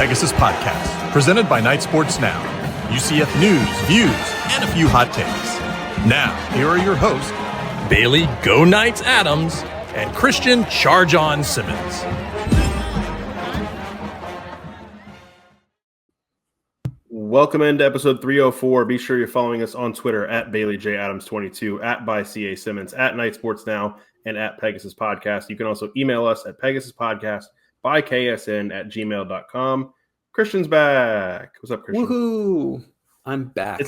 Pegasus Podcast, presented by Night Sports Now. UCF news, views, and a few hot takes. Now, here are your hosts, Bailey Go Knights Adams and Christian Charge On Simmons. Welcome into episode 304. Be sure you're following us on Twitter at BaileyJAdams22, at @ByCASimmons, at Night Sports Now, and at Pegasus Podcast. You can also email us at PegasusPodcast@gmail.com. Christian's back. What's up, Christian? Woohoo! I'm back.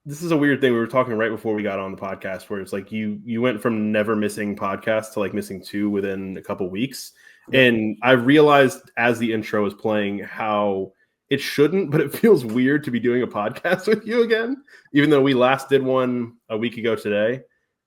This is a weird thing. We were talking right before we got on the podcast where it's like you went from never missing podcasts to like missing two within a couple weeks. And I realized as the intro was playing how it shouldn't, but it feels weird to be doing a podcast with you again, even though we last did one a week ago today,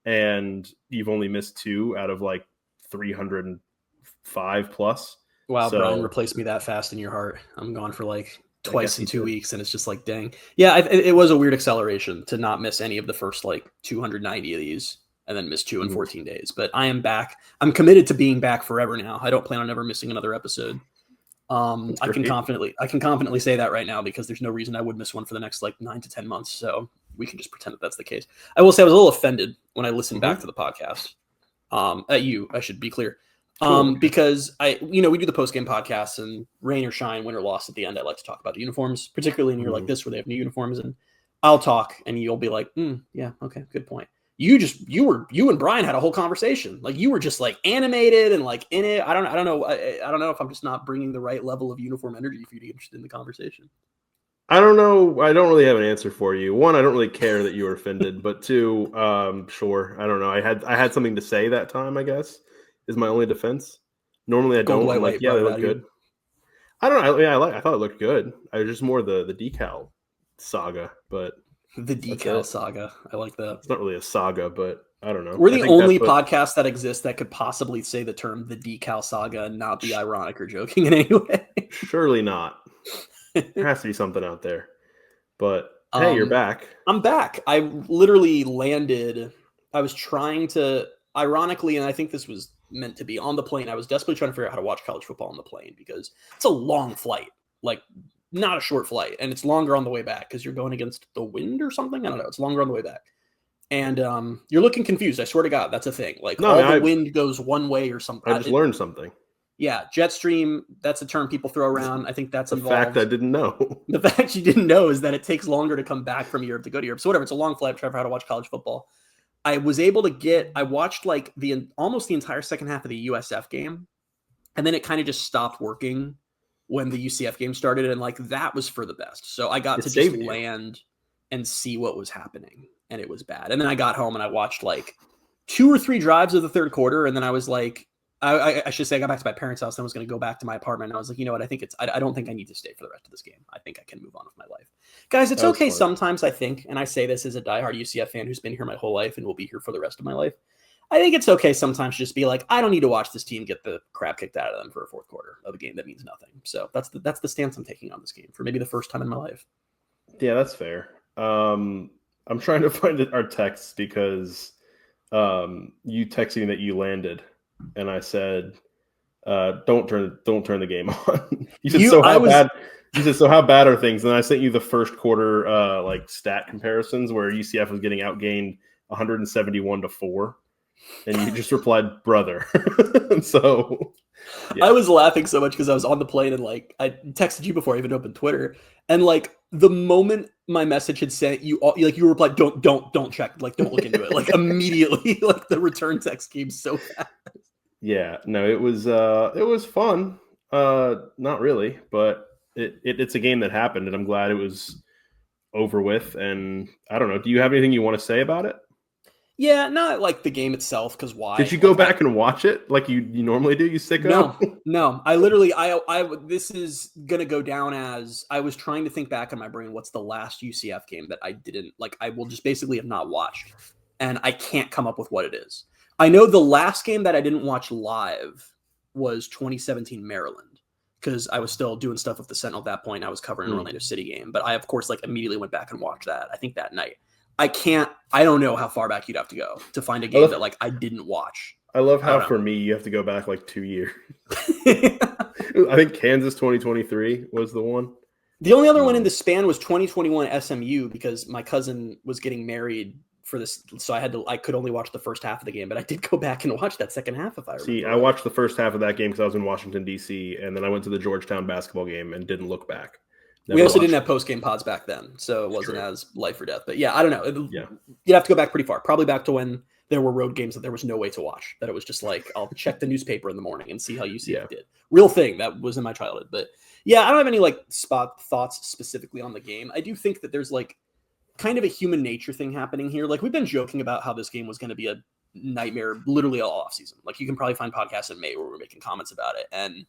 and you've only missed two out of like 305 plus. Wow, so, Brian replaced me that fast in your heart. I'm gone for like twice in 2 weeks, and it's just like, dang. Yeah, it was a weird acceleration to not miss any of the first like 290 of these and then miss two in 14 days. But I am back. I'm committed to being back forever now. I don't plan on ever missing another episode. I can confidently say that right now because there's no reason I would miss one for the next like 9 to 10 months. So we can just pretend that that's the case. I will say I was a little offended when I listened back to the podcast. At you, I should be clear. Because we do the post-game podcasts and rain or shine, win or loss at the end. I like to talk about the uniforms, particularly in a year like this where they have new uniforms, and I'll talk and you'll be like, yeah, okay, good point. You and Brian had a whole conversation. Like you were just like animated and like in it. I don't know if I'm just not bringing the right level of uniform energy for you to get interested in the conversation. I don't know. I don't really have an answer for you. One, I don't really care that you were offended, but two, sure. I don't know. I had something to say that time, I guess, is my only defense. Normally I don't. I'm like, yeah, they look good. I don't know. I thought it looked good. I was just more the decal saga, but the decal saga. I like that. It's not really a saga, but I don't know. We're the only podcast that exists that could possibly say the term the decal saga and not be ironic or joking in any way. Surely not. There has to be something out there. But hey, you're back. I'm back. I literally landed. I was trying to, ironically, and I think this was meant to be on the plane. I was desperately trying to figure out how to watch college football on the plane because it's a long flight. Like, not a short flight, and it's longer on the way back because you're going against the wind or something. I don't know. It's longer on the way back, and you're looking confused. I swear to God, that's a thing. Like the wind goes one way or something. I just learned something. Yeah, jet stream. That's a term people throw around. I think that's a fact I didn't know. The fact you didn't know is that it takes longer to come back from Europe to go to Europe. So whatever. It's a long flight. I'm trying to figure out how to watch college football. I was able to I watched like almost the entire second half of the USF game, and then it kind of just stopped working when the UCF game started, and like that was for the best. So I got to just land and see what was happening, and it was bad. And then I got home and I watched like 2 or 3 drives of the third quarter, and then I was like, I should say I got back to my parents' house and I was going to go back to my apartment. And I was like, you know what? I think I don't think I need to stay for the rest of this game. I think I can move on with my life. Guys, it's okay sometimes, I think, and I say this as a diehard UCF fan who's been here my whole life and will be here for the rest of my life. I think it's okay sometimes to just be like, I don't need to watch this team get the crap kicked out of them for a fourth quarter of a game that means nothing. So that's the stance I'm taking on this game for maybe the first time in my life. Yeah, that's fair. I'm trying to find our texts because you texting that you landed. And I said, "Don't turn the game on." You said, bad?" You said, "So how bad are things?" And I sent you the first quarter like stat comparisons where UCF was getting outgained 171-4, and you just replied, "Brother." So yeah. I was laughing so much because I was on the plane and like I texted you before I even opened Twitter, and like the moment my message had sent you, you replied, "Don't check, like don't look into it," like immediately, like the return text came so fast. Yeah, no, it was fun. Not really, but it's a game that happened, and I'm glad it was over with. And I don't know. Do you have anything you want to say about it? Yeah, not like the game itself, because why? Did you go back and watch it like you normally do, you sicko? No. I literally, this is going to go down as I was trying to think back in my brain, what's the last UCF game that I didn't, like I will just basically have not watched, and I can't come up with what it is. I know the last game that I didn't watch live was 2017 Maryland, because I was still doing stuff with the Sentinel at that point. I was covering an Orlando City game, but I, of course, like immediately went back and watched that. I think that night. I don't know how far back you'd have to go to find a game that like I didn't watch. I love how for me, you have to go back like 2 years. I think Kansas 2023 was the one. The only other one in the span was 2021 SMU because my cousin was getting married for this, so I could only watch the first half of the game, but I did go back and watch that second half if I remember. See, I watched the first half of that game because I was in Washington, D.C., and then I went to the Georgetown basketball game and didn't look back. We also didn't have post-game pods back then, so it wasn't as life or death. But yeah, I don't know. You'd have to go back pretty far, probably back to when there were road games that there was no way to watch, that it was just like, I'll check the newspaper in the morning and see how UCF did. Real thing. That was in my childhood. But yeah, I don't have any like spot thoughts specifically on the game. I do think that there's like kind of a human nature thing happening here. Like we've been joking about how this game was going to be a nightmare literally all off season. Like you can probably find podcasts in May where we're making comments about it. And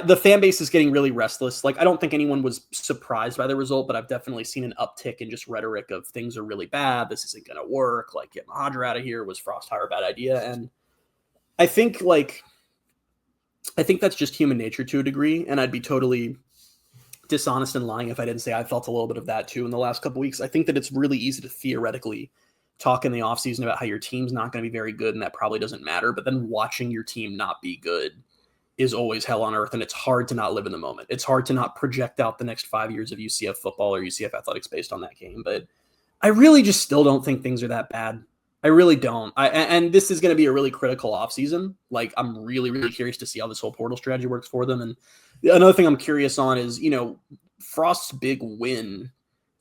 the fan base is getting really restless. Like I don't think anyone was surprised by the result, but I've definitely seen an uptick in just rhetoric of things are really bad. This isn't going to work. Like get Mahadra out of here. Was Frost hire a bad idea? And I think that's just human nature to a degree. And I'd be totally dishonest and lying if I didn't say I felt a little bit of that too in the last couple of weeks. I think that it's really easy to theoretically talk in the offseason about how your team's not going to be very good and that probably doesn't matter. But then watching your team not be good is always hell on earth, and it's hard to not live in the moment. It's hard to not project out the next 5 years of UCF football or UCF athletics based on that game. But I really just still don't think things are that bad. I really don't. And this is going to be a really critical offseason. Like, I'm really, really curious to see how this whole portal strategy works for them. And another thing I'm curious on is, Frost's big win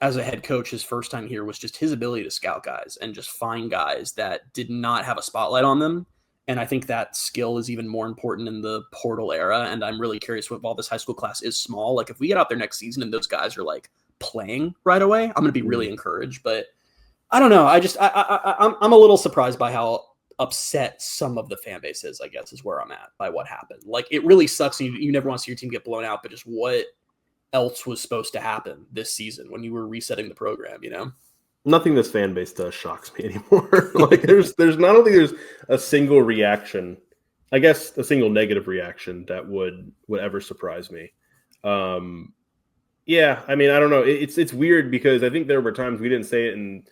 as a head coach his first time here was just his ability to scout guys and just find guys that did not have a spotlight on them. And I think that skill is even more important in the portal era. And I'm really curious while this high school class is small. Like if we get out there next season and those guys are like playing right away, I'm going to be really encouraged. But I don't know. I'm a little surprised by how upset some of the fan base is, I guess, is where I'm at by what happened. Like it really sucks. And you never want to see your team get blown out, but just what else was supposed to happen this season when you were resetting the program, Nothing this fan base does shocks me anymore. Like there's not only there's a single reaction, I guess a single negative reaction that would ever surprise me. Yeah, I mean, I don't know. It's weird because I think there were times we didn't say it in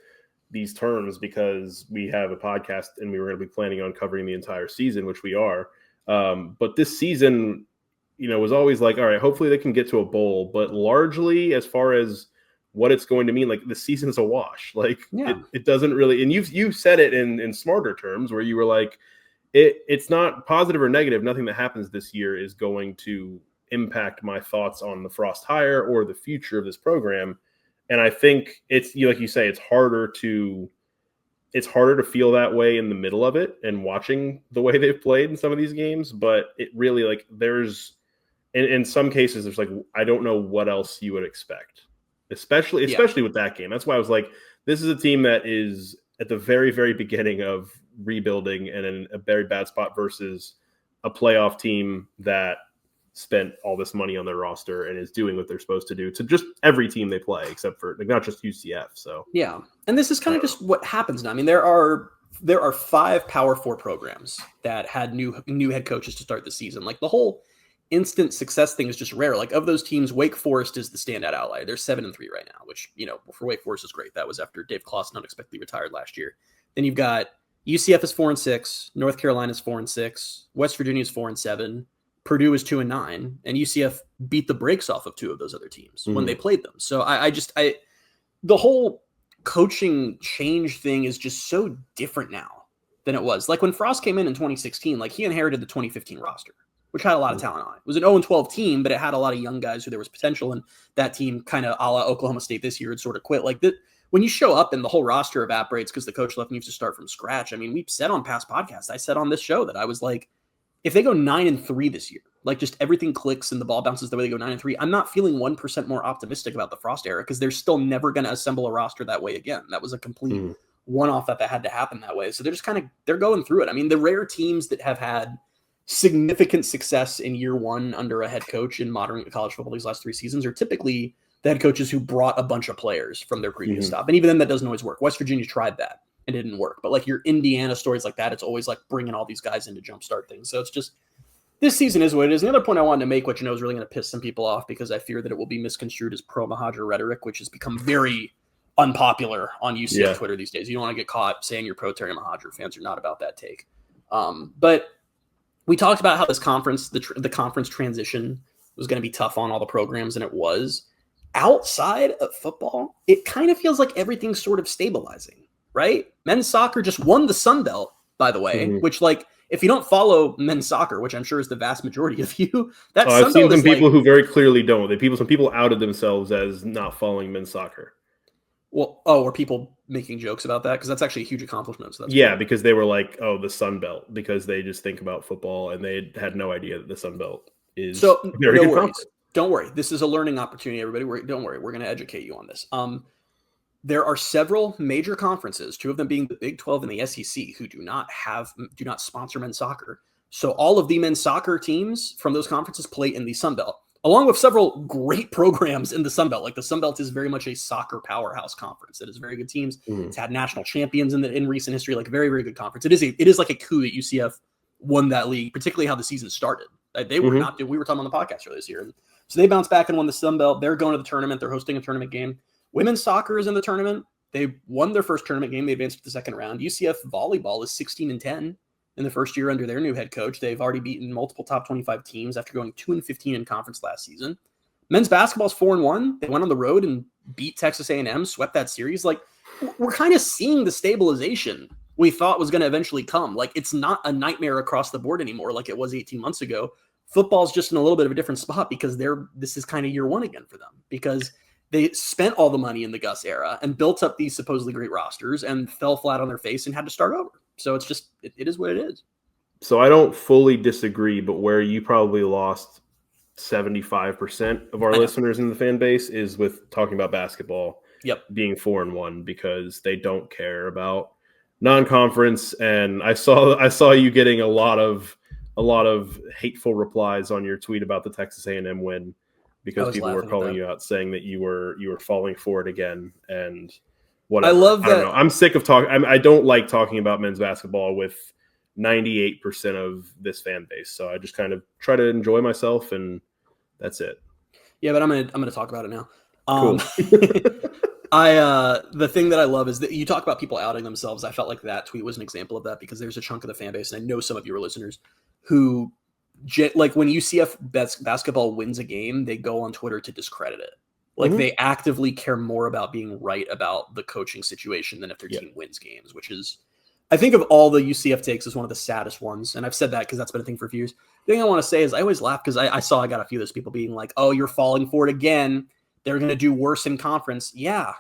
these terms because we have a podcast and we were going to be planning on covering the entire season, which we are. But this season, was always like, all right, hopefully they can get to a bowl. But largely, as far as what it's going to mean, like the season's a wash. Like it doesn't really, and you said it in smarter terms where you were like, it's not positive or negative. Nothing that happens this year is going to impact my thoughts on the Frost hire or the future of this program. And I think it's like you say, it's harder to feel that way in the middle of it and watching the way they've played in some of these games. But it really like there's in some cases there's like I don't know what else you would expect. Especially with that game. That's why I was like, this is a team that is at the very, very beginning of rebuilding and in a very bad spot versus a playoff team that spent all this money on their roster and is doing what they're supposed to do to just every team they play, except for like not just UCF. So yeah. And this is kind of just what happens now. I mean, there are 5 Power 4 programs that had new head coaches to start the season. Like the whole instant success thing is just rare. Like of those teams, Wake Forest is the standout outlier. They're 7-3 right now, which, for Wake Forest is great. That was after Dave Clawson unexpectedly retired last year. Then you've got UCF is 4-6, North Carolina is 4-6, West Virginia is 4-7, Purdue is 2-9, and UCF beat the brakes off of 2 of those other teams when they played them. So the whole coaching change thing is just so different now than it was. Like when Frost came in 2016, like he inherited the 2015 roster, which had a lot of talent on it. It was an 0-12 team, but it had a lot of young guys who there was potential, and that team kind of a la Oklahoma State this year had sort of quit. Like when you show up and the whole roster evaporates because the coach left and you have to start from scratch. I mean, we've said on past podcasts, I said on this show that I was like, if they go 9-3 this year, like just everything clicks and the ball bounces the way they go 9-3, I'm not feeling 1% more optimistic about the Frost era because they're still never going to assemble a roster that way again. That was a complete one-off that had to happen that way. So they're just they're going through it. I mean, the rare teams that have had significant success in year one under a head coach in modern college football these last 3 seasons are typically the head coaches who brought a bunch of players from their previous stop. And even then, that doesn't always work. West Virginia tried that and it didn't work. But like your Indiana stories like that, it's always like bringing all these guys in to jumpstart things. So it's just, this season is what it is. The other point I wanted to make, which is really going to piss some people off because I fear that it will be misconstrued as pro-Mahadra rhetoric, which has become very unpopular on UCF Twitter these days. You don't want to get caught saying you're pro-Terry Mahadra. Fans are not about that take. But we talked about how this conference, the conference transition was going to be tough on all the programs, and it was. Outside of football, it kind of feels like everything's sort of stabilizing, right? Men's soccer just won the Sun Belt, by the way, which, like, if you don't follow men's soccer, which I'm sure is the vast majority of you, that Sun I've seen Belt some people like, who very clearly don't. Some people outed themselves as not following men's soccer. Well, were people making jokes about that? Because that's actually a huge accomplishment. So that's yeah, cool. Because they were like, "Oh, the Sun Belt," because they just think about football and they had no idea that the Sun Belt is so a very good conference. Don't worry. This is a learning opportunity, everybody. Don't worry. We're going to educate you on this. There are several major conferences, two of them being the Big 12 and the SEC, who do not sponsor men's soccer. So all of the men's soccer teams from those conferences play in the Sun Belt, along with several great programs in the Sun Belt. Like the Sun Belt is very much a soccer powerhouse conference. It has very good teams. It's had national champions in recent history, like a very, very good conference. It is like a coup that UCF won that league, particularly how the season started. They were not. We were talking on the podcast earlier this year. So they bounced back and won the Sun Belt. They're going to the tournament. They're hosting a tournament game. Women's soccer is in the tournament. They won their first tournament game. They advanced to the second round. UCF volleyball is 16-10 in the first year under their new head coach. They've already beaten multiple top 25 teams after going 2-15 in conference last season. Men's basketball is 4-1. They went on the road and beat Texas A&M, swept that series. Like, we're kind of seeing the stabilization we thought was going to eventually come. Like, it's not a nightmare across the board anymore like it was 18 months ago. Football's just in a little bit of a different spot because this is kind of year one again for them, because they spent all the money in the Gus era and built up these supposedly great rosters and fell flat on their face and had to start over. So it's just, it is what it is. So I don't fully disagree, but where you probably lost 75% of our listeners in the fan base is with talking about basketball being 4-1, because they don't care about non-conference. And I saw you getting a lot of hateful replies on your tweet about the Texas A&M win, because people were calling you out, saying that you were falling for it again and whatever. I love that. I don't know. I'm sick of talking. I don't like talking about men's basketball with 98% of this fan base. So I just kind of try to enjoy myself, and that's it. Yeah, but I'm gonna talk about it now. Cool. The thing that I love is that you talk about people outing themselves. I felt like that tweet was an example of that, because there's a chunk of the fan base, and I know some of you are listeners, who, like, when UCF basketball wins a game, they go on Twitter to discredit it. Like, they actively care more about being right about the coaching situation than if their team wins games, which is, I think, of all the UCF takes, is one of the saddest ones. And I've said that because that's been a thing for a few years. The thing I want to say is I always laugh because I got a few of those people being like, "Oh, you're falling for it again. They're going to do worse in conference." Yeah,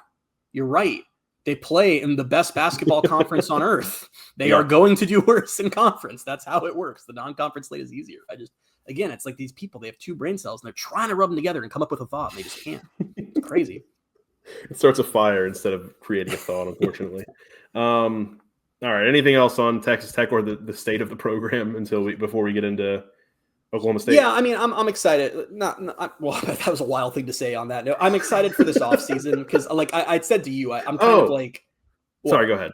you're right. They play in the best basketball conference on earth. They are going to do worse in conference. That's how it works. The non-conference slate is easier. Again, it's like these people, they have two brain cells and they're trying to rub them together and come up with a thought, and they just can't. It's crazy. It starts a fire instead of creating a thought, unfortunately. All right. Anything else on Texas Tech or the state of the program before we get into Oklahoma State? Yeah, I mean, I'm excited. Well, that was a wild thing to say on that note. I'm excited for this offseason because, like I said to you, I'm kind of like. Sorry, go ahead.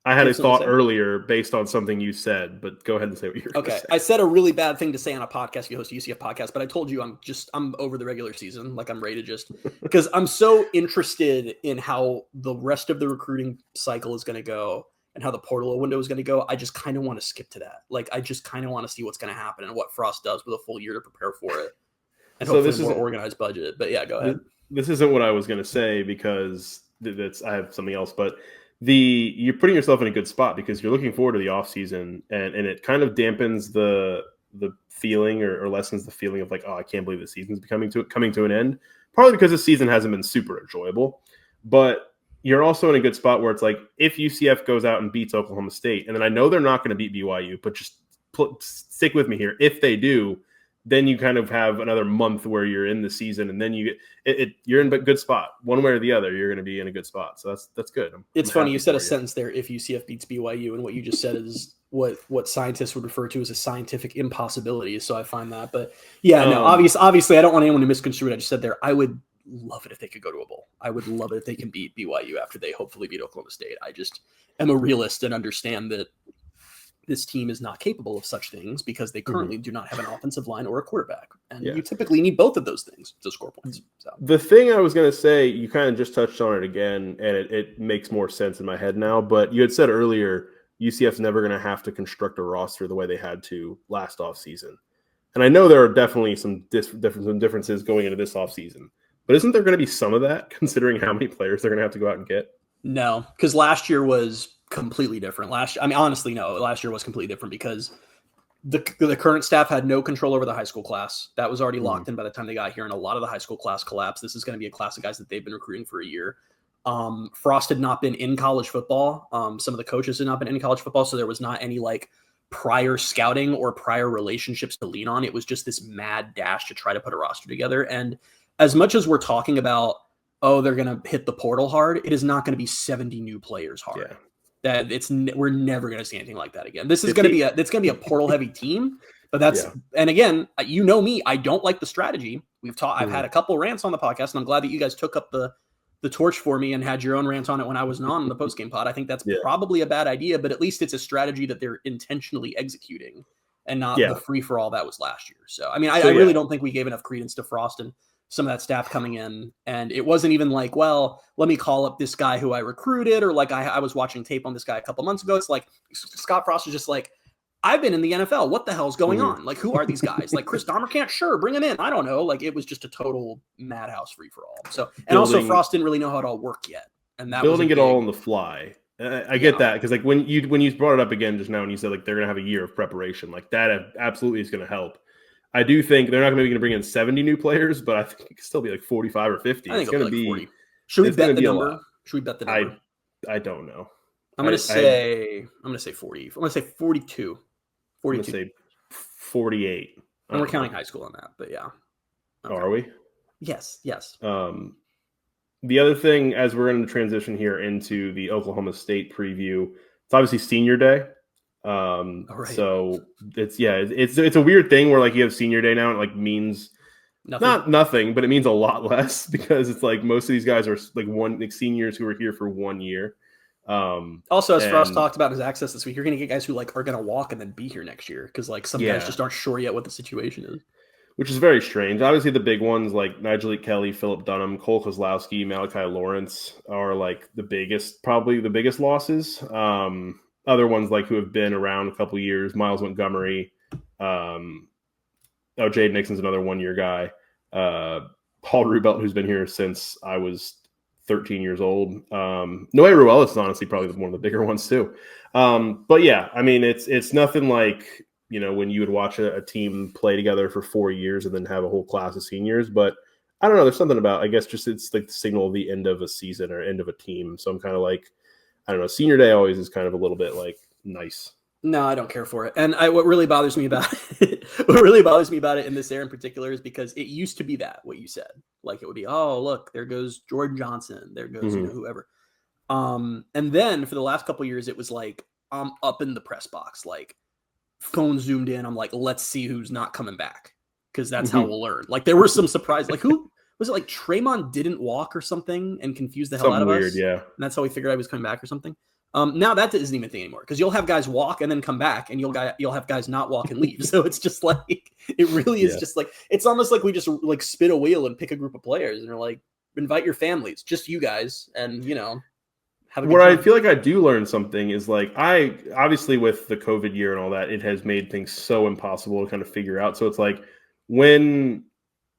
I had a thought earlier based on something you said, but go ahead and say what you're going to say. I said a really bad thing to say on a podcast. You host a UCF podcast, but I told you I'm over the regular season. Like, I'm ready to because I'm so interested in how the rest of the recruiting cycle is going to go and how the portal window is going to go. I just kind of want to skip to that. Like, I just kind of want to see what's going to happen and what Frost does with a full year to prepare for it. And hopefully this is a more organized budget. But yeah, go ahead. This isn't what I was going to say because I have something else, but you're putting yourself in a good spot because you're looking forward to the off season, and it kind of dampens the feeling or lessens the feeling of like, oh, I can't believe the season's coming to an end. Partly because the season hasn't been super enjoyable, but you're also in a good spot where it's like, if UCF goes out and beats Oklahoma State, and then I know they're not going to beat BYU, but just stick with me here. If they do, then you kind of have another month where you're in the season, and then you're in a good spot. One way or the other, you're going to be in a good spot. So that's good. It's funny. You said a sentence there, if UCF beats BYU, and what you just said is what scientists would refer to as a scientific impossibility. So I find that, but yeah, no, obviously I don't want anyone to misconstrue what I just said there. I would love it if they could go to a bowl. I would love it if they can beat BYU after they hopefully beat Oklahoma State. I just am a realist and understand that this team is not capable of such things because they currently do not have an offensive line or a quarterback. And you typically need both of those things to score points. So the thing I was going to say, you kind of just touched on it again, and it makes more sense in my head now. But you had said earlier UCF's never going to have to construct a roster the way they had to last offseason. And I know there are definitely some differences going into this offseason. But isn't there going to be some of that, considering how many players they're going to have to go out and get? No, because last year was completely different. Honestly, no. Last year was completely different because the current staff had no control over the high school class. That was already locked in by the time they got here, and a lot of the high school class collapsed. This is going to be a class of guys that they've been recruiting for a year. Frost had not been in college football. Some of the coaches had not been in college football, so there was not any like prior scouting or prior relationships to lean on. It was just this mad dash to try to put a roster together. And as much as we're talking about, oh, they're going to hit the portal hard, it is not going to be 70 new players hard. Yeah. We're never going to see anything like that again. This is going to be a portal heavy team. But and again, you know me, I don't like the strategy. I've had a couple rants on the podcast, and I'm glad that you guys took up the torch for me and had your own rant on it when I was on the postgame pod. I think that's probably a bad idea, but at least it's a strategy that they're intentionally executing and not the free for all that was last year. So, I mean, I really don't think we gave enough credence to Frost and some of that staff coming in. And it wasn't even like, well, let me call up this guy who I recruited, or like I was watching tape on this guy a couple months ago. It's like Scott Frost is just like, I've been in the NFL. What the hell's going on? Like, who are these guys? Like Chris Dahmer sure, bring him in. I don't know. Like, it was just a total madhouse free for all. So, and also Frost didn't really know how it all worked yet. And that building it all on the fly. I get that, because like when you brought it up again just now and you said like they're gonna have a year of preparation, like that absolutely is gonna help. I do think they're not gonna bring in 70 new players, but I think it could still be like 45 or 50. I think it's gonna like be 40. Should we bet the number? Should we bet the number? I don't know. I'm gonna say 40. I'm gonna say 42. 42. I'm gonna say 48. And we're counting high school on that, but yeah. Okay. Oh, are we? Yes. The other thing, as we're going to transition here into the Oklahoma State preview, it's obviously senior day. Right. So it's a weird thing where like you have senior day now, and it like means not nothing, but it means a lot less, because it's like most of these guys are like seniors who are here for 1 year. Also, as Frost talked about his access this week, you're going to get guys who like are going to walk and then be here next year, because like some guys just aren't sure yet what the situation is, which is very strange. Obviously, the big ones like Nigel Kelly, Philip Dunham, Cole Kozlowski, Malachi Lawrence are like probably the biggest losses. Other ones like who have been around a couple years, Miles Montgomery, Jade Nixon's another 1 year guy, Paul Rubelt, who's been here since I was 13 years old. Noé Ruelas is honestly probably one of the bigger ones too. But yeah, I mean, it's nothing like, you know, when you would watch a team play together for 4 years and then have a whole class of seniors. But I don't know, there's something about, I guess, just it's like the signal of the end of a season or end of a team. So I'm kind of like, I don't know, senior day always is kind of a little bit like nice. No, I don't care for it. And what really bothers me about it in this era in particular is because it used to be what you said. Like it would be, oh, look, there goes Jordan Johnson. There goes whoever. And then for the last couple of years, it was like, I'm up in the press box, like phone zoomed in. I'm like, let's see who's not coming back, because that's how we'll learn. Like there were some surprise, like who was it? Like Tremont didn't walk or something and confused the hell out of us. Yeah. And that's how we figured I was coming back or something. Now that isn't even a thing anymore, because you'll have guys walk and then come back, and you'll have guys not walk and leave. So it's just like, it really is just like, it's almost like we just like spin a wheel and pick a group of players and they're like, invite your families, just you guys, and you know, have a good time. I feel like I do learn something is like, I obviously with the COVID year and all that, it has made things so impossible to kind of figure out. So it's like when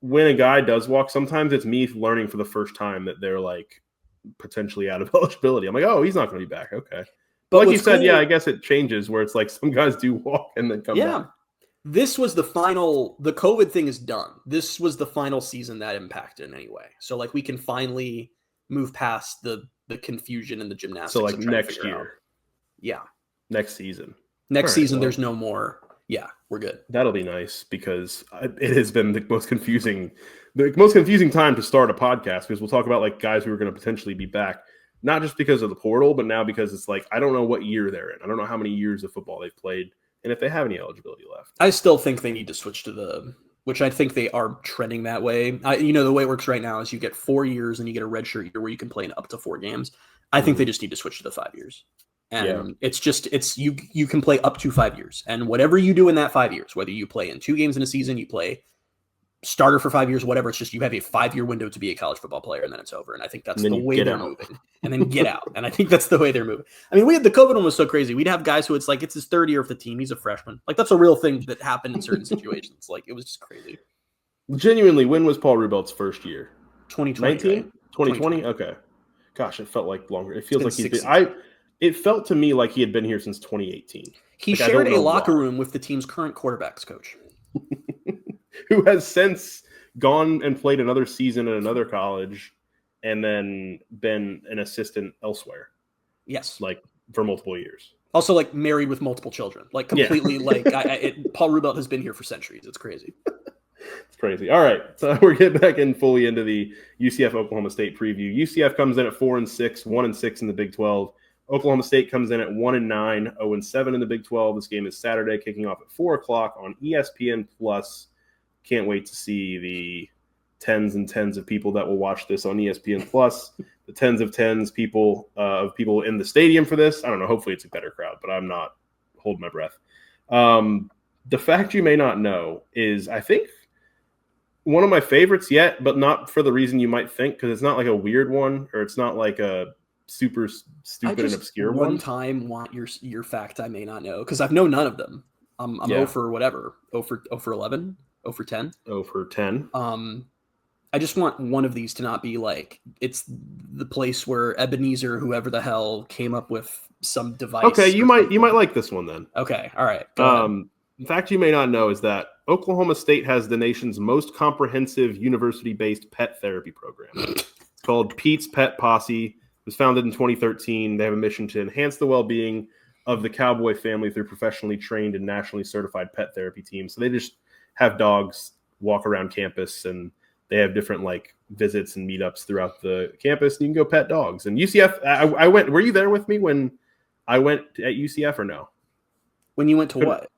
a guy does walk, sometimes it's me learning for the first time that they're like potentially out of eligibility. I'm like, oh, he's not going to be back. Okay. But like you said, I guess it changes where it's like some guys do walk and then come back. This was the COVID thing is done. This was the final season that impacted in any way. So like we can finally move past the confusion and the gymnastics. So like next year. Yeah. Next season. Next season, there's no more. Yeah, we're good. That'll be nice, because it has been the most confusing time to start a podcast, because we'll talk about like guys who are going to potentially be back, not just because of the portal, but now because it's like, I don't know what year they're in. I don't know how many years of football they've played and if they have any eligibility left. I still think they need to switch to which I think they are trending that way. The way it works right now is you get 4 years and you get a redshirt year where you can play in up to 4 games. I think they just need to switch to the 5 years. And it's you can play up to 5 years, and whatever you do in that 5 years, whether you play in 2 games in a season, you play starter for 5 years, whatever. It's just you have a 5-year window to be a college football player, and then it's over. And I think that's the way they're moving. And then get out. And I think that's the way they're moving. I mean, the COVID one was so crazy. We'd have guys who it's like it's his third year of the team. He's a freshman. Like that's a real thing that happened in certain situations. Like it was just crazy. Genuinely, when was Paul Rubelt's first year? 2020. 2020? Okay. Gosh, it felt like longer. It feels like he's been. It felt to me like he had been here since 2018. He shared a locker room with the team's current quarterbacks coach, who has since gone and played another season at another college, and then been an assistant elsewhere. Yes, like for multiple years. Also, like married with multiple children. Like completely. Yeah. Paul Rubel has been here for centuries. It's crazy. It's crazy. All right, so we're getting back in fully into the UCF Oklahoma State preview. UCF comes in at 4-6, 1-6 in the Big 12. Oklahoma State comes in at 1-9, 0-7 in the Big 12. This game is Saturday, kicking off at 4:00 on ESPN Plus. Can't wait to see the tens and tens of people that will watch this on ESPN Plus. The tens of people in the stadium for this. I don't know. Hopefully, it's a better crowd, but I'm not holding my breath. The fact you may not know is, I think, one of my favorites yet, but not for the reason you might think, because it's not like a weird one, or it's not like a super stupid and obscure one. One time want your fact I may not know, because I've known none of them. I'm 0 for whatever. 0 for 11, 0 for 10. 0 for 10. I just want one of these to not be like it's the place where Ebenezer, whoever the hell, came up with some device. Okay, you might like this one then. Okay, all right. In fact, you may not know is that Oklahoma State has the nation's most comprehensive university-based pet therapy program. It's called Pete's Pet Posse. It was founded in 2013. They have a mission to enhance the well-being of the cowboy family through professionally trained and nationally certified pet therapy teams. So they just have dogs walk around campus, and they have different like visits and meetups throughout the campus. And you can go pet dogs. And UCF, I went. Were you there with me when I went at UCF or no? When you went to what?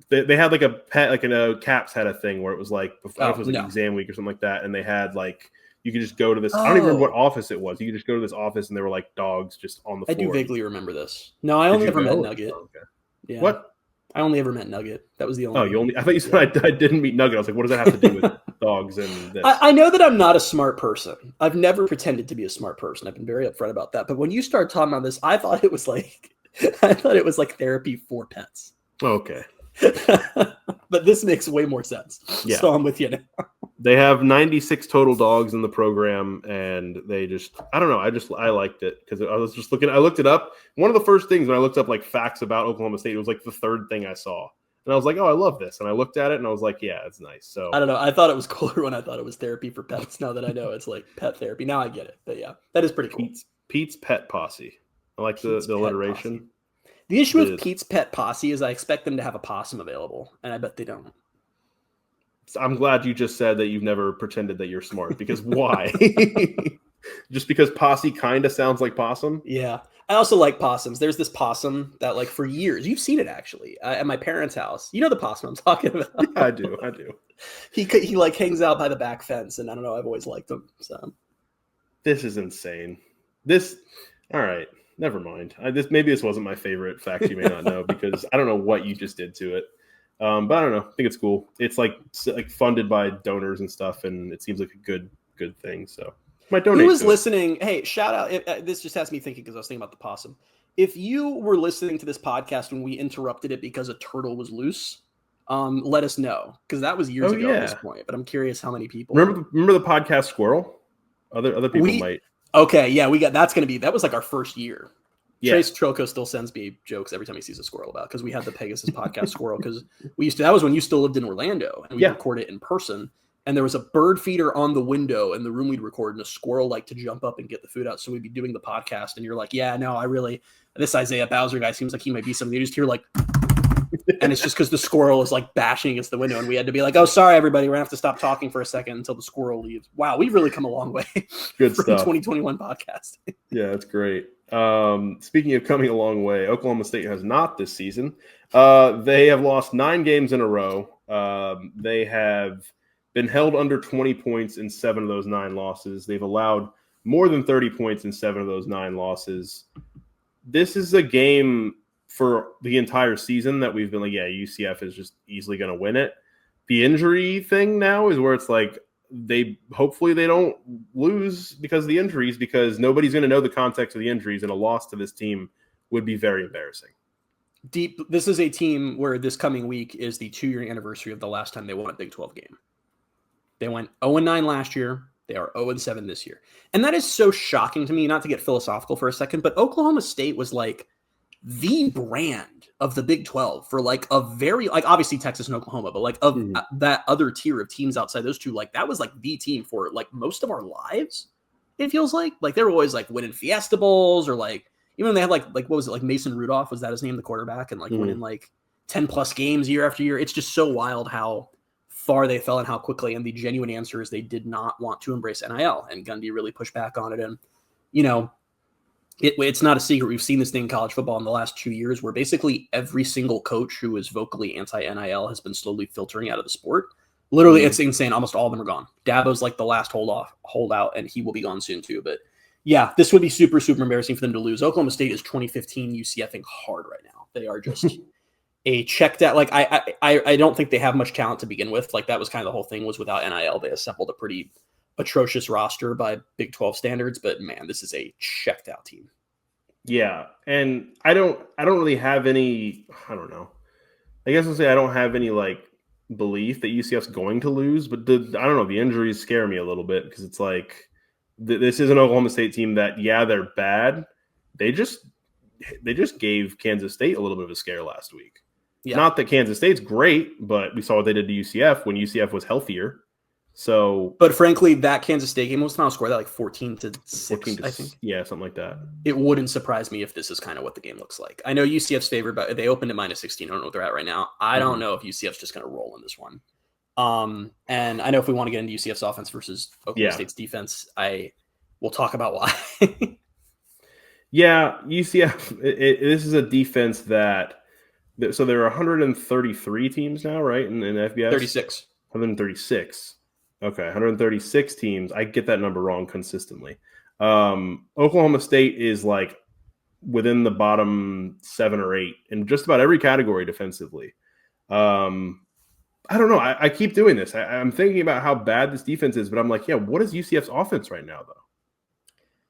They had like a pet, like Caps had a thing where it was like, it was like exam week or something like that. And they had like, you could just go to this. I don't even remember what office it was. You could just go to this office and there were like dogs just on the floor. I do vaguely remember this. No, I only ever met Nugget. Oh, okay. Yeah. What? I only ever met Nugget. That was the only. Oh, you only? I thought you said I didn't meet Nugget. I was like, what does that have to do with dogs and this? I know that I'm not a smart person. I've never pretended to be a smart person. I've been very upfront about that. But when you start talking about this, I thought it was like therapy for pets. Okay. But this makes way more sense. Yeah. So I'm with you now. They have 96 total dogs in the program, and they just, I don't know. I liked it because I was just I looked it up. One of the first things when I looked up like facts about Oklahoma State, it was like the third thing I saw. And I was like, oh, I love this. And I looked at it and I was like, yeah, it's nice. So I don't know. I thought it was cooler when I thought it was therapy for pets. Now that I know it's like pet therapy. Now I get it. But yeah, that is pretty cool. Pete's Pet Posse. I like the alliteration. Posse. The issue with Pete's Pet Posse is I expect them to have a possum available, and I bet they don't. I'm glad you just said that you've never pretended that you're smart, because why? Just because posse kind of sounds like possum? Yeah. I also like possums. There's this possum that like for years, you've seen it actually at my parents' house. You know the possum I'm talking about. Yeah, I do. He like hangs out by the back fence, and I don't know, I've always liked him. So this is insane. All right. Never mind. Maybe this wasn't my favorite fact you may not know, because I don't know what you just did to it. But I don't know. I think it's cool. It's like funded by donors and stuff, and it seems like a good thing. So might donate. Who was listening? Hey, shout out! This just has me thinking because I was thinking about the possum. If you were listening to this podcast when we interrupted it because a turtle was loose, let us know, because that was years ago at this point. But I'm curious how many people remember the podcast Squirrel. Other people might. Okay, yeah, that was like our first year. Yeah. Trace Trelko still sends me jokes every time he sees a squirrel about, because we had the Pegasus Podcast Squirrel, because that was when you still lived in Orlando, and we record it in person, and there was a bird feeder on the window in the room we'd record, and a squirrel liked to jump up and get the food out, so we'd be doing the podcast, and you're like, yeah, no, this Isaiah Bowser guy seems like he might be something. You just hear like, and it's just because the squirrel is like bashing against the window, and we had to be like, oh, sorry, everybody, we're going to have to stop talking for a second until the squirrel leaves. Wow, we've really come a long way. Good stuff. 2021 podcast. Yeah, that's great. Speaking of coming a long way, Oklahoma State has not this season. They have lost 9 games in a row. They have been held under 20 points in 7 of those 9 losses. They've allowed more than 30 points in 7 of those 9 losses. This is a game for the entire season that we've been like, yeah, UCF is just easily going to win it. the injury thing now is where it's like hopefully they don't lose because of the injuries, because nobody's going to know the context of the injuries, and a loss to this team would be very embarrassing. This is a team where this coming week is the 2-year anniversary of the last time they won a Big 12 game. They went 0-9 last year. They are 0-7 this year. And that is so shocking to me, not to get philosophical for a second, but Oklahoma State was like the brand of the Big 12 for like a very, like obviously Texas and Oklahoma, but like of that other tier of teams outside those two, like that was like the team for like most of our lives. It feels like they were always like winning Fiesta Bowls, or like, even when they had like what was it, like Mason Rudolph, was that his name, the quarterback, and like winning like 10 plus games year after year. It's just so wild how far they fell and how quickly. And the genuine answer is they did not want to embrace NIL, and Gundy really pushed back on it. And, you know, it's not a secret. We've seen this thing in college football in the last 2 years where basically every single coach who is vocally anti-NIL has been slowly filtering out of the sport. Literally, it's insane. Almost all of them are gone. Dabo's like the last holdout, and he will be gone soon too. But yeah, this would be super, super embarrassing for them to lose. Oklahoma State is 2015 UCFing hard right now. They are just a checked out. Like I don't think they have much talent to begin with. Like that was kind of the whole thing, was without NIL, they assembled a pretty atrocious roster by Big 12 standards. But man, this is a checked out team. Yeah, and I don't really have any. I don't know. I guess I'll say I don't have any like belief that UCF's going to lose, but I don't know. The injuries scare me a little bit, because it's like this is an Oklahoma State team that, yeah, they're bad. They just gave Kansas State a little bit of a scare last week. Yeah. Not that Kansas State's great, but we saw what they did to UCF when UCF was healthier. So, but frankly, that Kansas State game was final score that like 14-6, I think. Yeah, something like that. It wouldn't surprise me if this is kind of what the game looks like. I know UCF's favored, but they opened at -16. I don't know what they're at right now. I don't know if UCF's just going to roll in this one. And I know if we want to get into UCF's offense versus Oklahoma State's defense, we'll talk about why. Yeah, UCF. This is a defense that. So there are 133 teams now, right? In FBS, 36. 136. Okay, 136 teams. I get that number wrong consistently. Oklahoma State is like within the bottom 7 or 8 in just about every category defensively. I don't know. I keep doing this. I'm thinking about how bad this defense is, but I'm like, yeah, what is UCF's offense right now, though?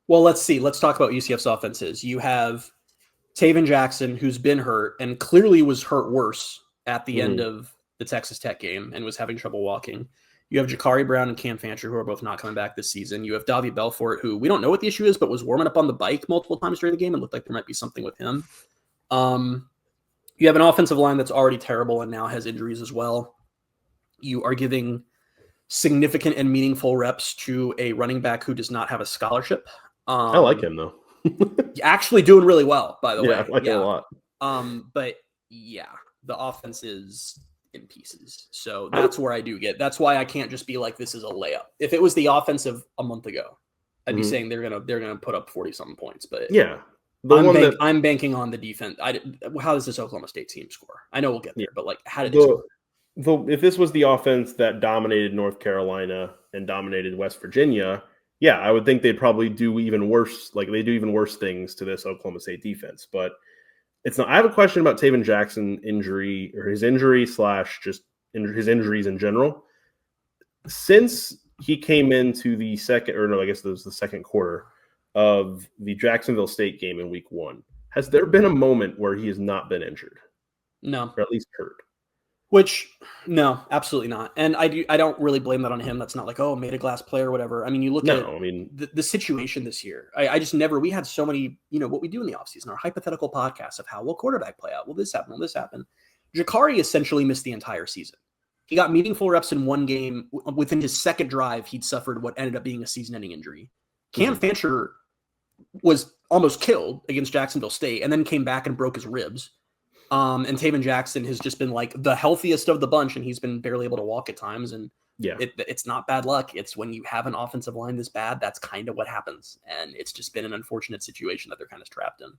Well, let's see. Let's talk about UCF's offenses. You have Taven Jackson, who's been hurt and clearly was hurt worse at the end of the Texas Tech game and was having trouble walking. You have Jakari Brown and Cam Fancher, who are both not coming back this season. You have Davie Belfort, who we don't know what the issue is, but was warming up on the bike multiple times during the game and looked like there might be something with him. You have an offensive line that's already terrible and now has injuries as well. You are giving significant and meaningful reps to a running back who does not have a scholarship. I like him, though. Actually doing really well, by the way. I like it a lot. But yeah, the offense is in pieces. So that's where I do get. That's why I can't just be like, this is a layup. If it was the offense of a month ago, I'd be saying they're gonna put up 40-something points. But yeah, I'm banking on the defense. How does this Oklahoma State team score? I know we'll get there, but like, how did they score? If this was the offense that dominated North Carolina and dominated West Virginia, yeah, I would think they'd probably do even worse. Like they do even worse things to this Oklahoma State defense. But it's not. I have a question about Taven Jackson injury, or his injury / just his injuries in general. Since he came into the second quarter of the Jacksonville State game in week 1, has there been a moment where he has not been injured? No, or at least hurt. Which, no, absolutely not. And I don't really blame that on him. That's not like, oh, made a glass play or whatever. I mean, you look at the situation this year. I just never, we had so many, what we do in the offseason, our hypothetical podcasts of how will quarterback play out? Will this happen? Will this happen? Jakari essentially missed the entire season. He got meaningful reps in one game. Within his second drive, he'd suffered what ended up being a season-ending injury. Cam Fancher was almost killed against Jacksonville State and then came back and broke his ribs. And Taven Jackson has just been like the healthiest of the bunch, and he's been barely able to walk at times. And it's not bad luck. It's when you have an offensive line this bad, that's kind of what happens. And it's just been an unfortunate situation that they're kind of trapped in.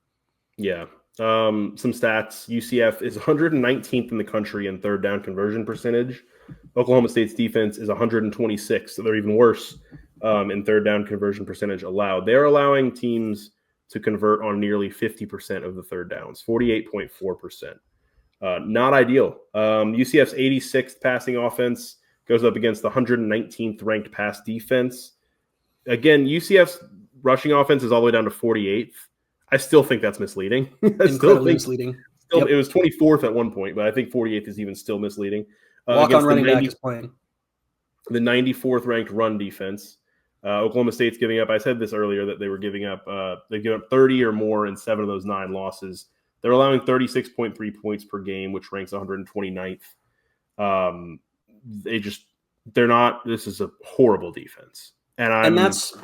Yeah. Some stats. UCF is 119th in the country in third down conversion percentage. Oklahoma State's defense is 126th, so they're even worse in third down conversion percentage allowed. They're allowing teams to convert on nearly 50% of the third downs, 48.4%. Not ideal. UCF's 86th passing offense goes up against the 119th ranked pass defense. Again, UCF's rushing offense is all the way down to 48th. I still think that's misleading. Incredibly misleading. Yep. It was 24th at one point, but I think 48th is even still misleading. Walk-on running back is playing. The 94th ranked run defense. Oklahoma State's giving up. I said this earlier that they were giving up. They give up 30 or more in 7 of those 9 losses. They're allowing 36.3 points per game, which ranks 129th. They're not. This is a horrible defense, and that's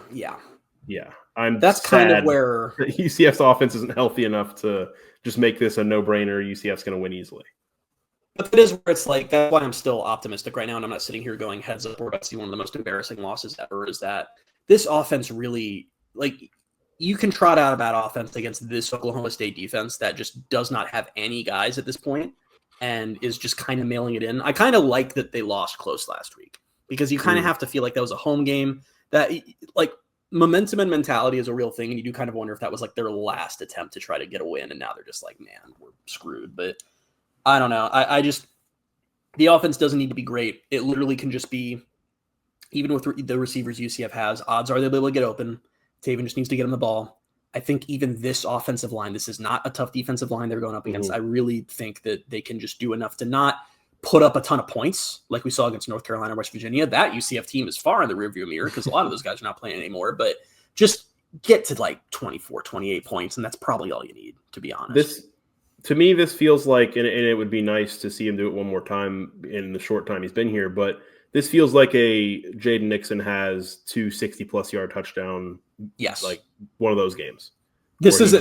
that's kind of where UCF's offense isn't healthy enough to just make this a no-brainer. UCF's going to win easily. But that is where it's like, that's why I'm still optimistic right now, and I'm not sitting here going heads up, we're about to see one of the most embarrassing losses ever, is that this offense really, like, you can trot out a bad offense against this Oklahoma State defense that just does not have any guys at this point and is just kind of mailing it in. I kind of like that they lost close last week, because you kind of have to feel like that was a home game, that, like, momentum and mentality is a real thing, and you do kind of wonder if that was like their last attempt to try to get a win, and now they're just like, man, we're screwed. But I don't know. I just, the offense doesn't need to be great. It literally can just be, even with the receivers UCF has, odds are they'll be able to get open. Taven just needs to get him the ball. I think even this offensive line, this is not a tough defensive line they're going up against. I really think that they can just do enough to not put up a ton of points like we saw against North Carolina, West Virginia. That UCF team is far in the rearview mirror because a lot of those guys are not playing anymore, but just get to like 24, 28 points, and that's probably all you need, to be honest. To me, this feels like, and it would be nice to see him do it one more time in the short time he's been here, but this feels like a Jaden Nixon has 2 60-plus yard touchdown. Yes. Like one of those games. This is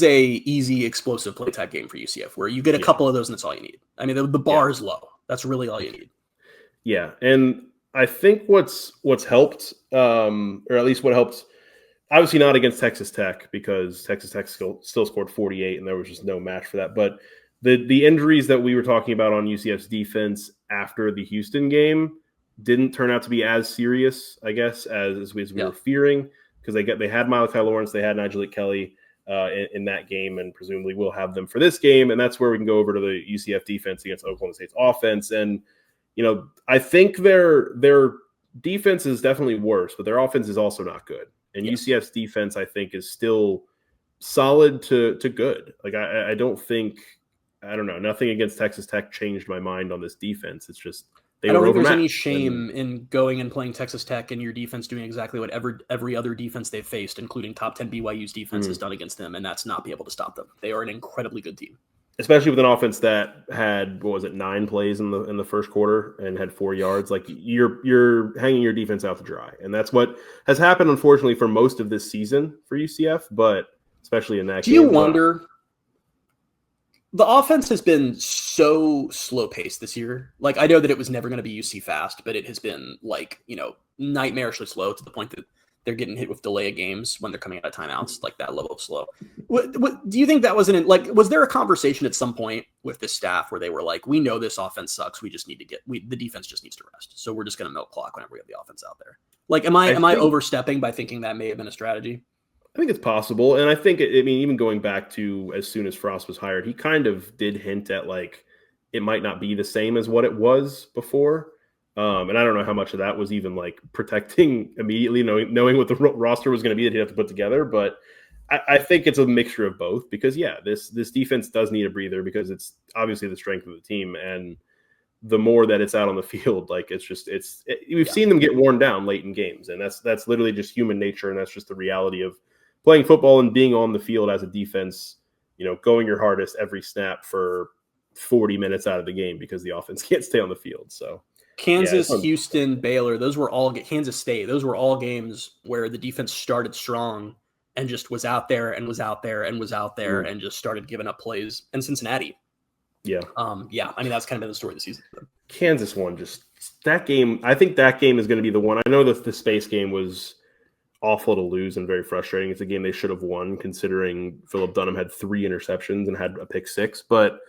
a easy explosive play type game for UCF where you get a couple of those and that's all you need. I mean, the bar is low. That's really all you need. Yeah. And I think what's helped, or at least what helped, obviously not against Texas Tech, because Texas Tech still scored 48 and there was just no match for that. But the injuries that we were talking about on UCF's defense after the Houston game didn't turn out to be as serious, I guess, as we were fearing, because they had Malachi Lawrence, they had Nigel Kelly in that game, and presumably will have them for this game. And that's where we can go over to the UCF defense against Oklahoma State's offense. And, you know, I think their defense is definitely worse, but their offense is also not good. And UCF's defense, I think, is still solid to good. Like, I don't think, I don't know, nothing against Texas Tech changed my mind on this defense. It's just, I don't think there's any shame in going and playing Texas Tech and your defense doing exactly what every other defense they've faced, including top 10 BYU's defense, has done against them, and that's not be able to stop them. They are an incredibly good team. Especially with an offense that had, 9 plays in the first quarter and had 4 yards. Like, you're hanging your defense out to dry. And that's what has happened, unfortunately, for most of this season for UCF, but especially in that game. Do you wonder? The offense has been so slow-paced this year. Like, I know that it was never going to be UC fast, but it has been, like, you know, nightmarishly slow to the point that they're getting hit with delay of games when they're coming out of timeouts, like that level of slow. What do you think that wasn't was there a conversation at some point with the staff where they were like, we know this offense sucks. We just need to the defense just needs to rest. So we're just going to milk clock whenever we have the offense out there. Like, am I overstepping by thinking that may have been a strategy? I think it's possible. And I think, even going back to as soon as Frost was hired, he kind of did hint at, like, it might not be the same as what it was before. And I don't know how much of that was even, like, protecting immediately, knowing what the roster was going to be that he'd have to put together. But I think it's a mixture of both, because, this defense does need a breather, because it's obviously the strength of the team. And the more that it's out on the field, like, we've seen them get worn down late in games. And that's literally just human nature. And that's just the reality of playing football and being on the field as a defense, going your hardest every snap for 40 minutes out of the game because the offense can't stay on the field. So Kansas, Houston, Baylor, Kansas State, those were all games where the defense started strong and just was out there and was out there and was out there and just started giving up plays. And Cincinnati. Yeah. That's kind of been the story of the season. Kansas one, just that game. I think that game is going to be the one. I know that the space game was awful to lose and very frustrating. It's a game they should have won, considering Phillip Dunham had 3 interceptions and had a pick 6. But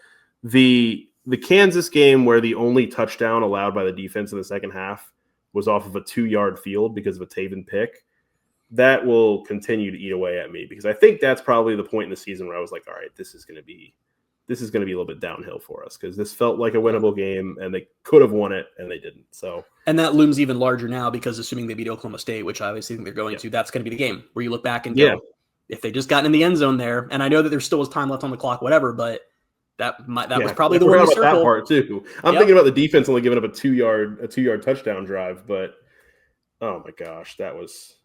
the Kansas game, where the only touchdown allowed by the defense in the second half was off of a 2-yard field because of a Taven pick, that will continue to eat away at me, because I think that's probably the point in the season where I was like, all right, this is going to be this is going to be a little bit downhill for us because this felt like a winnable game and they could have won it and they didn't. So, and that looms even larger now because assuming they beat Oklahoma State, which I obviously think they're going to, that's going to be the game where you look back and go, if they just gotten in the end zone there, and I know that there still was time left on the clock, whatever, but that was probably the one you circled. That part too. I'm thinking about the defense only giving up a 2-yard touchdown drive, but oh my gosh, that was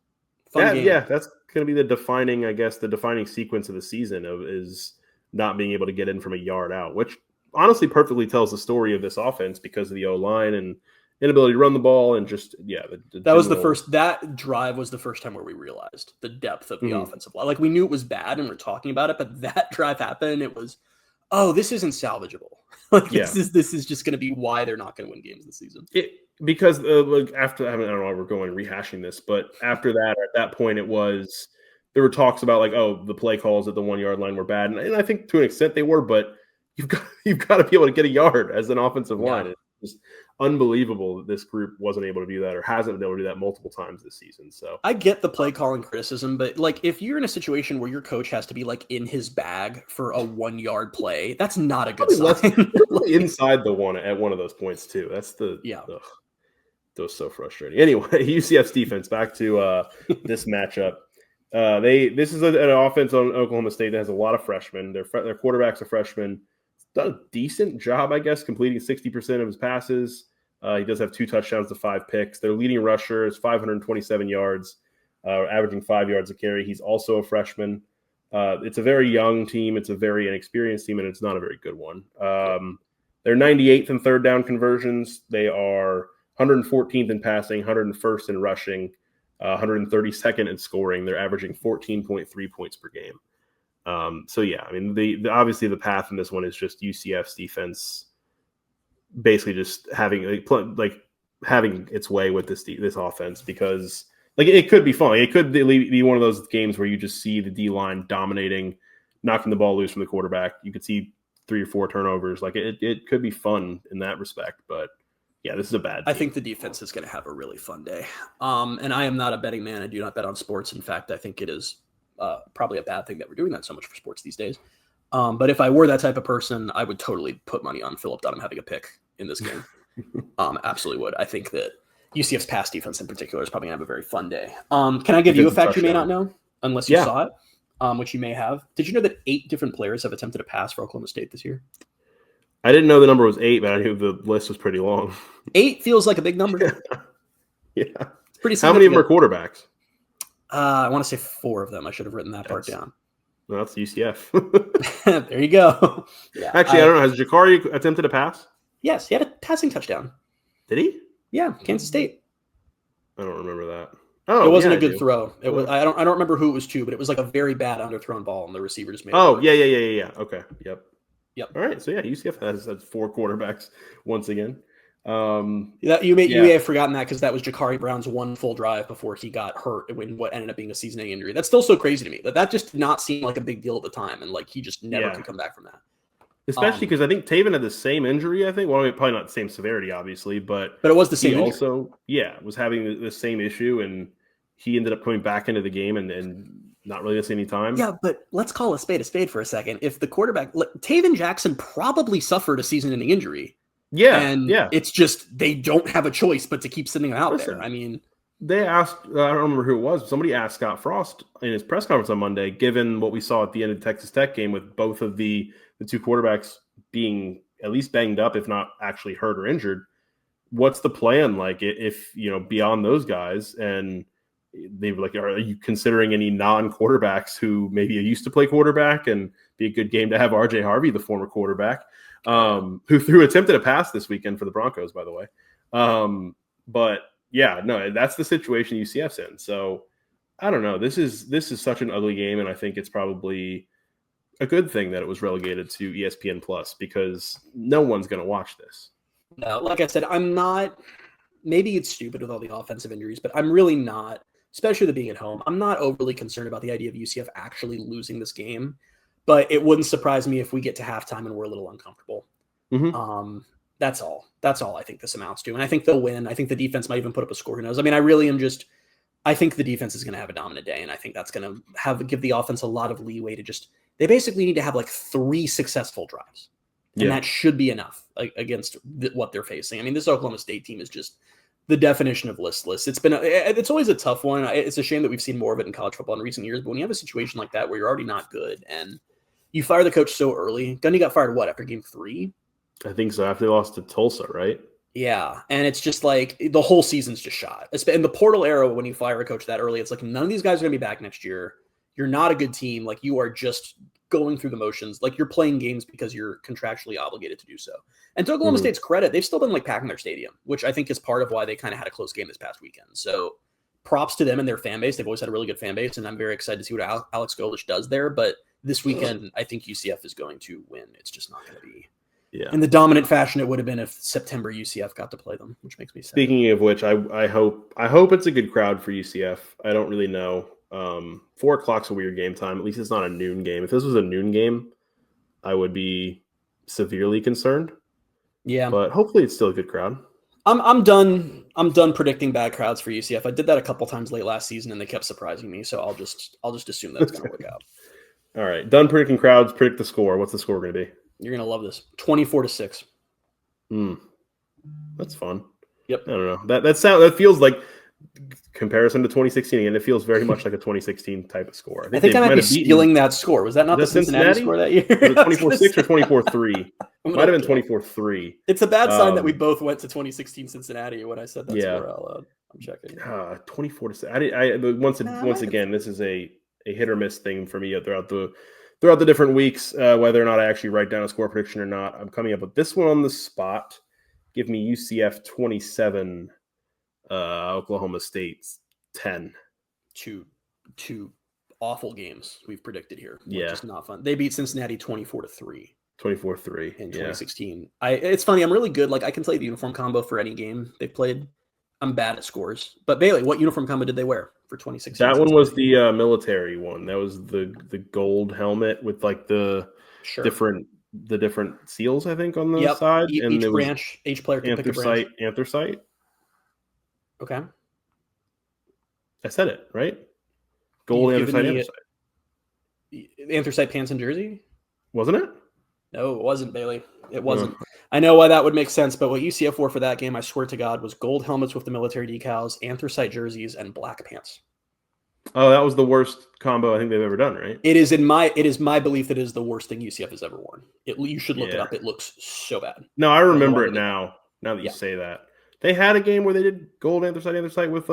fun game. Yeah, that's going to be the defining sequence of the season is not being able to get in from a yard out, which honestly perfectly tells the story of this offense because of the O-line and inability to run the ball and just that drive was the first time where we realized the depth of the offensive line. Like we knew it was bad and we're talking about it, but that drive happened and it was, this isn't salvageable. This is just going to be why they're not going to win games this season. Because after, I don't know why we're going rehashing this, but after that, at that point, there were talks about the play calls at the 1 yard line were bad. And I think to an extent they were, but you've got to be able to get a yard as an offensive line. It's just unbelievable that this group wasn't able to do that or hasn't been able to do that multiple times this season. So I get the play calling criticism, but if you're in a situation where your coach has to be in his bag for a 1 yard play, that's not a good sign. Inside the one at one of those points too. That's that was so frustrating. Anyway, UCF's defense, back to this matchup. This is an offense on Oklahoma State that has a lot of freshmen. Their quarterback's a freshman. Done a decent job, I guess, completing 60% of his passes. He does have 2 touchdowns to 5 picks. Their leading rusher is 527 yards, averaging 5 yards a carry. He's also a freshman. It's a very young team. It's a very inexperienced team, and it's not a very good one. They're 98th in third down conversions. They are 114th in passing, 101st in rushing, 132nd in scoring. They're averaging 14.3 points per game. Obviously the path in this one is just UCF's defense basically just having its way with this offense because it could be fun. It could be one of those games where you just see the D-line dominating, knocking the ball loose from the quarterback. You could see 3 or 4 turnovers. It could be fun in that respect, but yeah, this is a bad team. I think the defense is going to have a really fun day. And I am not a betting man. I do not bet on sports. In fact, I think it is probably a bad thing that we're doing that so much for sports these days. But if I were that type of person, I would totally put money on Philip Dunham having a pick in this game. Absolutely would. I think that UCF's pass defense in particular is probably going to have a very fun day. Can I give you a fact you may not know, unless you saw it, which you may have? Did you know that 8 different players have attempted a pass for Oklahoma State this year? I didn't know the number was 8, but I knew the list was pretty long. 8 feels like a big number. Yeah. Pretty significant. How many of them are quarterbacks? I want to say 4 of them. I should have written that part down. No, that's UCF. There you go. Yeah, actually, I don't know. Has Jakari attempted a pass? Yes, he had a passing touchdown. Did he? Yeah, Kansas State. I don't remember that. Oh, it wasn't a good throw. It was. I don't remember who it was to, but it was a very bad underthrown ball, and the receiver just made. Oh, yeah. Okay. Yep. All right. So UCF has 4 quarterbacks once again. You may have forgotten that because that was Jakari Brown's 1 full drive before he got hurt in what ended up being a season-ending injury. That's still so crazy to me. That just did not seem like a big deal at the time, and he just never could come back from that. Especially because I think Taven had the same injury. I think probably not the same severity, obviously, but it was the same. He also was having the same issue, and he ended up coming back into the game and not really missing any time. Yeah, but let's call a spade for a second. If the quarterback Taven Jackson probably suffered a season-ending injury. It's just they don't have a choice but to keep sending him out there. I mean, they asked, I don't remember who it was, somebody asked Scott Frost in his press conference on Monday, given what we saw at the end of the Texas Tech game with both of the 2 quarterbacks being at least banged up, if not actually hurt or injured, what's the plan if beyond those guys? And they were are you considering any non-quarterbacks who maybe used to play quarterback and be a good game to have RJ Harvey, the former quarterback, who attempted a pass this weekend for the Broncos, by the way. But yeah, no, that's the situation UCF's in. So I don't know. This is such an ugly game, and I think it's probably a good thing that it was relegated to ESPN Plus because no one's going to watch this. No, like I said, I'm not. Maybe it's stupid with all the offensive injuries, but I'm really not. Especially the being at home, I'm not overly concerned about the idea of UCF actually losing this game. But it wouldn't surprise me if we get to halftime and we're a little uncomfortable. Mm-hmm. That's all. That's all I think this amounts to. And I think they'll win. I think the defense might even put up a score. Who knows? I mean, I think the defense is going to have a dominant day. And I think that's going to give the offense a lot of leeway to just They basically need to have like 3 successful drives. And that should be enough against what they're facing. I mean, this Oklahoma State team is just the definition of listless. It's always a tough one. It's a shame that we've seen more of it in college football in recent years. But when you have a situation like that where you're already not good and you fire the coach so early, Gundy got fired after game 3? I think so. After they lost to Tulsa, right? Yeah, and it's just like the whole season's just shot. In the portal era, when you fire a coach that early, it's like none of these guys are going to be back next year. You're not a good team. Like you are just going through the motions. Like you're playing games because you're contractually obligated to do so. And to Oklahoma State's credit, they've still been like packing their stadium, which I think is part of why they kind of had a close game this past weekend. So props to them and their fan base. They've always had a really good fan base, and I'm very excited to see what Alex Golesh does there. But this weekend, I think UCF is going to win. It's just not going to be in the dominant fashion it would have been if September UCF got to play them, which makes me sad. Speaking of which, I hope it's a good crowd for UCF. I don't really know. 4 o'clock's a weird game time. At least it's not a noon game. If this was a noon game, I would be severely concerned. Yeah, but hopefully it's still a good crowd. I'm done predicting bad crowds for UCF. I did that a couple times late last season, and they kept surprising me. So I'll just assume that's going to work out. All right, done predicting crowds. Predict the score. What's the score going to be? You're going to love this. 24-6. That's fun. Yep. I don't know. That feels like comparison to 2016, and it feels very much like a 2016 type of score. I think I might be stealing that score. Was that not the Cincinnati score that year? Was it 24-6 or 24-3? Might have been 24-3. It's a bad sign that we both went to 2016 Cincinnati when I said that score out loud. I'm checking. 24-6. Once again, this is a hit or miss thing for me throughout the different weeks, whether or not I actually write down a score prediction or not. I'm coming up with this one on the spot. Give me UCF 27, Oklahoma State 10. Two awful games we've predicted here. Yeah, just not fun. They beat Cincinnati 24-3. 24-3 in 2016. It's funny. I'm really good. Like I can tell you the uniform combo for any game they played. I'm bad at scores. But Bailey, what uniform combo did they wear for 2016? That one was the military one. That was the gold helmet with like the different seals, I think, on the side. And each branch, each player can pick a branch. Anthracite. Okay. I said it, right? Gold anthracite. Anthracite pants and jersey? Wasn't it? No, it wasn't, Bailey. It wasn't. I know why that would make sense, but what UCF wore for that game, I swear to God, was gold helmets with the military decals, anthracite jerseys, and black pants. Oh, that was the worst combo I think they've ever done, right? It is my belief that it is the worst thing UCF has ever worn. You should look it up. It looks so bad. No, I remember it now. Now that you say that. They had a game where they did gold anthracite with